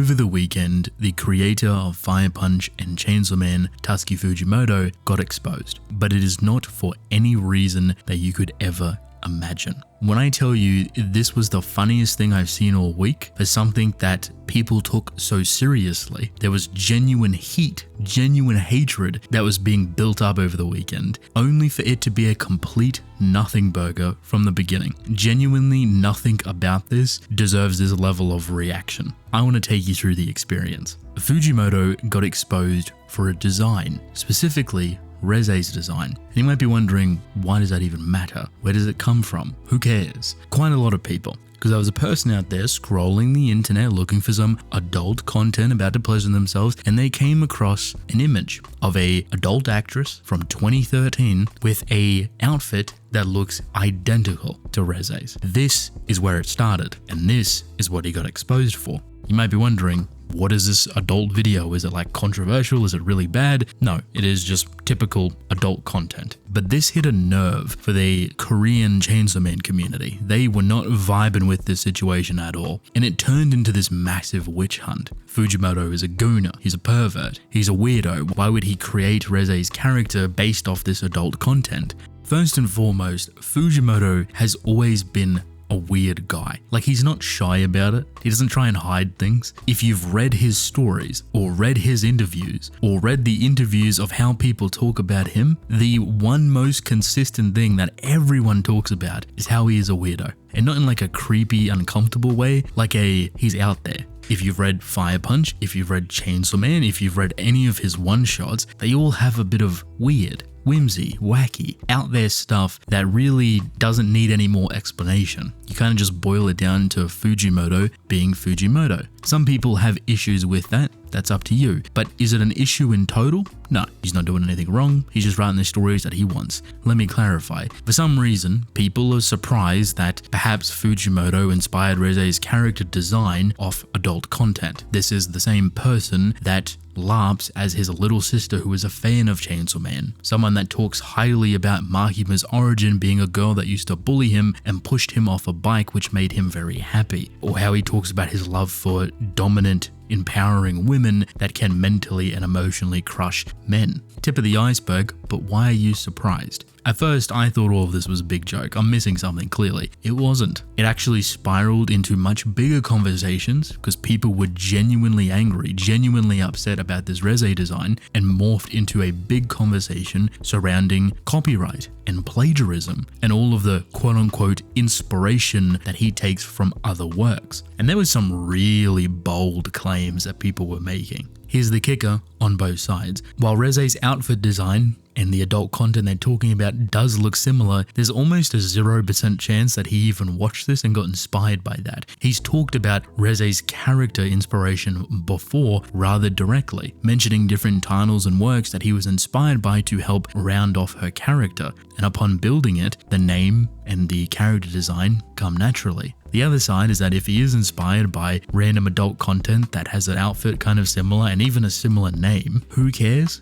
Over the weekend, the creator of Fire Punch and Chainsaw Man, Tatsuki Fujimoto, got exposed, but it is not for any reason that you could ever imagine. When I tell you this was the funniest thing I've seen all week for something that people took so seriously, there was genuine heat, genuine hatred that was being built up over the weekend, only for it to be a complete nothing burger from the beginning. Genuinely nothing about this deserves this level of reaction. I want to take you through the experience. Fujimoto got exposed for a design, specifically Reze's design. And you might be wondering, why does that even matter? Where does it come from? Who cares? Quite a lot of people. Because there was a person out there scrolling the internet looking for some adult content about to pleasure themselves, and they came across an image of a adult actress from 2013 with a outfit that looks identical to Reze's. This is where it started, and this is what he got exposed for. You might be wondering, what is this adult video? Is it like controversial? Is it really bad? No, it is just typical adult content. But this hit a nerve for the Korean Chainsaw Man community. They were not vibing with this situation at all. And it turned into this massive witch hunt. Fujimoto is a gooner. He's a pervert. He's a weirdo. Why would he create Reze's character based off this adult content? First and foremost, Fujimoto has always been a weird guy. Like, he's not shy about it. He doesn't try and hide things. If you've read his stories or read his interviews or read the interviews of how people talk about him, the one most consistent thing that everyone talks about is how he is a weirdo. And not in like a creepy, uncomfortable way, like he's out there. If you've read Fire Punch, if you've read Chainsaw Man, if you've read any of his one-shots, they all have a bit of weird, whimsy, wacky, out there stuff that really doesn't need any more explanation. You kind of just boil it down to Fujimoto being Fujimoto. Some people have issues with that. That's up to you. But is it an issue in total? No, he's not doing anything wrong. He's just writing the stories that he wants. Let me clarify. For some reason, people are surprised that perhaps Fujimoto inspired Reze's character design off adult content. This is the same person that LARPs as his little sister who is a fan of Chainsaw Man. Someone that talks highly about Makima's origin being a girl that used to bully him and pushed him off a bike, which made him very happy. Or how he talks about his love for dominant, empowering women that can mentally and emotionally crush men. Tip of the iceberg, but why are you surprised? At first, I thought all of this was a big joke. I'm missing something clearly. It wasn't. It actually spiraled into much bigger conversations because people were genuinely angry, genuinely upset about this Reze design, and morphed into a big conversation surrounding copyright and plagiarism and all of the quote-unquote inspiration that he takes from other works. And there was some really bold claims that people were making. Here's the kicker on both sides. While Reze's outfit design and the adult content they're talking about does look similar, there's almost a 0% chance that he even watched this and got inspired by that. He's talked about Reze's character inspiration before rather directly, mentioning different titles and works that he was inspired by to help round off her character. And upon building it, the name and the character design come naturally. The other side is that if he is inspired by random adult content that has an outfit kind of similar and even a similar name, who cares?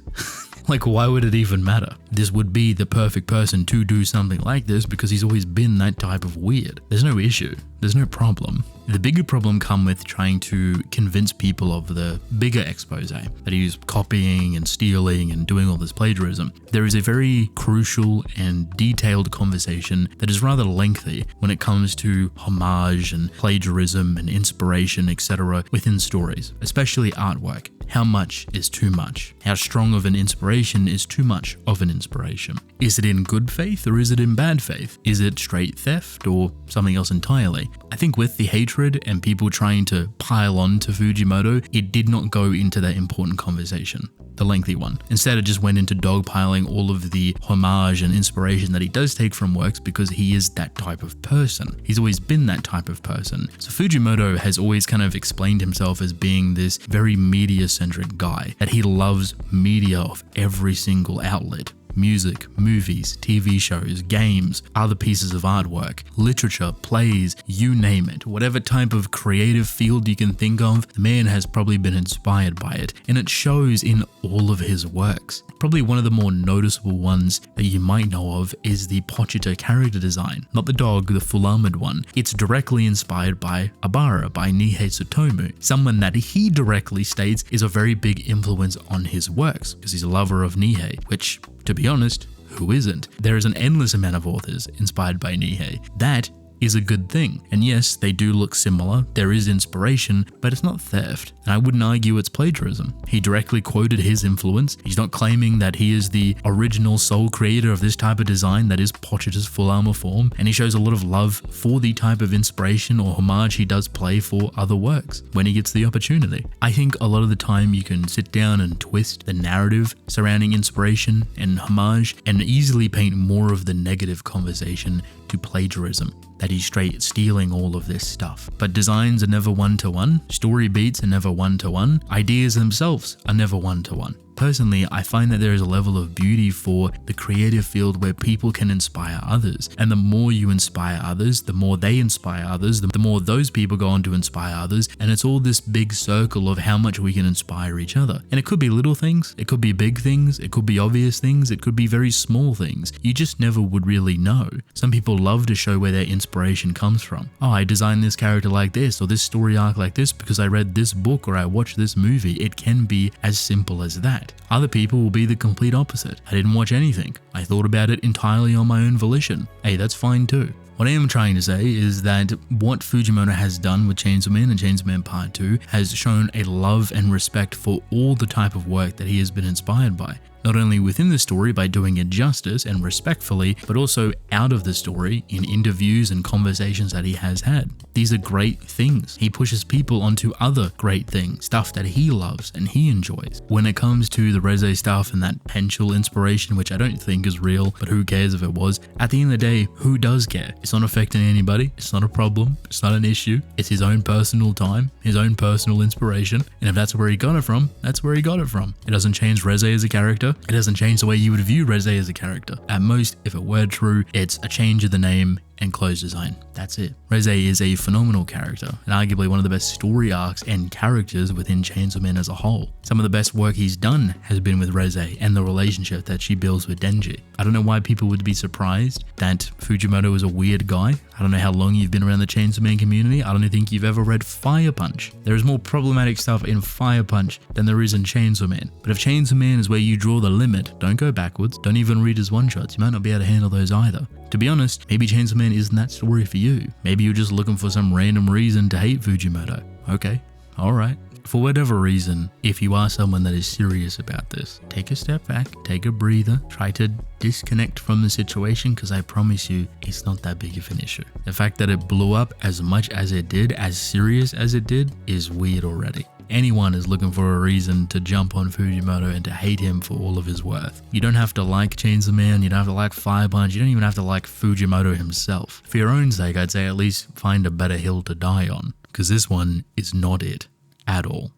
Like, why would it even matter? This would be the perfect person to do something like this because he's always been that type of weird. There's no issue. There's no problem. The bigger problem comes with trying to convince people of the bigger expose that he's copying and stealing and doing all this plagiarism. There is a very crucial and detailed conversation that is rather lengthy when it comes to homage and plagiarism and inspiration, etc. within stories, especially artwork. How much is too much? How strong of an inspiration is too much of an inspiration? Is it in good faith or is it in bad faith? Is it straight theft or something else entirely? I think with the hatred and people trying to pile on to Fujimoto, it did not go into that important conversation, the lengthy one. Instead, it just went into dogpiling all of the homage and inspiration that he does take from works because he is that type of person. He's always been that type of person. So Fujimoto has always kind of explained himself as being this very media-centric guy, that he loves media of every single outlet. music, movies, TV shows, games, other pieces of artwork, literature, plays, you name it. Whatever type of creative field you can think of, the man has probably been inspired by it, and it shows in all of his works. Probably one of the more noticeable ones that you might know of is the Pochita character design. Not the dog, the full-armored one. It's directly inspired by Abara, by Nihei Tsutomu, someone that he directly states is a very big influence on his works, because he's a lover of Nihei, which, to be honest, who isn't? There is an endless amount of authors inspired by Nihei. That is a good thing. And yes, they do look similar, there is inspiration, but it's not theft. And I wouldn't argue it's plagiarism. He directly quoted his influence. He's not claiming that he is the original sole creator of this type of design that is Pochita's full armor form, and he shows a lot of love for the type of inspiration or homage he does play for other works when he gets the opportunity. I think a lot of the time you can sit down and twist the narrative surrounding inspiration and homage and easily paint more of the negative conversation to plagiarism, that he's straight stealing all of this stuff. But designs are never one-to-one, story beats are never one-to-one, ideas themselves are never one-to-one. Personally, I find that there is a level of beauty for the creative field where people can inspire others. And the more you inspire others, the more they inspire others, the more those people go on to inspire others. And it's all this big circle of how much we can inspire each other. And it could be little things, it could be big things, it could be obvious things, it could be very small things. You just never would really know. Some people love to show where their inspiration comes from. Oh, I designed this character like this, or this story arc like this because I read this book or I watched this movie. It can be as simple as that. Other people will be the complete opposite. I didn't watch anything. I thought about it entirely on my own volition. Hey, that's fine too. What I am trying to say is that what Fujimoto has done with Chainsaw Man and Chainsaw Man Part 2 has shown a love and respect for all the type of work that he has been inspired by. Not only within the story by doing it justice and respectfully, but also out of the story in interviews and conversations that he has had. These are great things. He pushes people onto other great things, stuff that he loves and he enjoys. When it comes to the Reze stuff and that potential inspiration, which I don't think is real, but who cares if it was? At the end of the day, who does care? It's not affecting anybody. It's not a problem. It's not an issue. It's his own personal time, his own personal inspiration. And if that's where he got it from, that's where he got it from. It doesn't change Reze as a character. It doesn't change the way you would view Reze as a character. At most, if it were true, it's a change of the name and clothes design. That's it. Reze is a phenomenal character and arguably one of the best story arcs and characters within Chainsaw Man as a whole. Some of the best work he's done has been with Reze and the relationship that she builds with Denji. I don't know why people would be surprised that Fujimoto is a weird guy. I don't know how long you've been around the Chainsaw Man community. I don't think you've ever read Fire Punch. There is more problematic stuff in Fire Punch than there is in Chainsaw Man. But if Chainsaw Man is where you draw the limit, don't go backwards. Don't even read his one-shots. You might not be able to handle those either. To be honest, maybe Chainsaw Man isn't that story for you. Maybe you're just looking for some random reason to hate Fujimoto. Okay, alright. For whatever reason, if you are someone that is serious about this, take a step back, take a breather, try to disconnect from the situation, because I promise you, it's not that big of an issue. The fact that it blew up as much as it did, as serious as it did, is weird already. Anyone is looking for a reason to jump on Fujimoto and to hate him for all of his worth. You don't have to like Chainsaw Man, you don't have to like Fire Punch, you don't even have to like Fujimoto himself. For your own sake, I'd say at least find a better hill to die on, because this one is not it at all.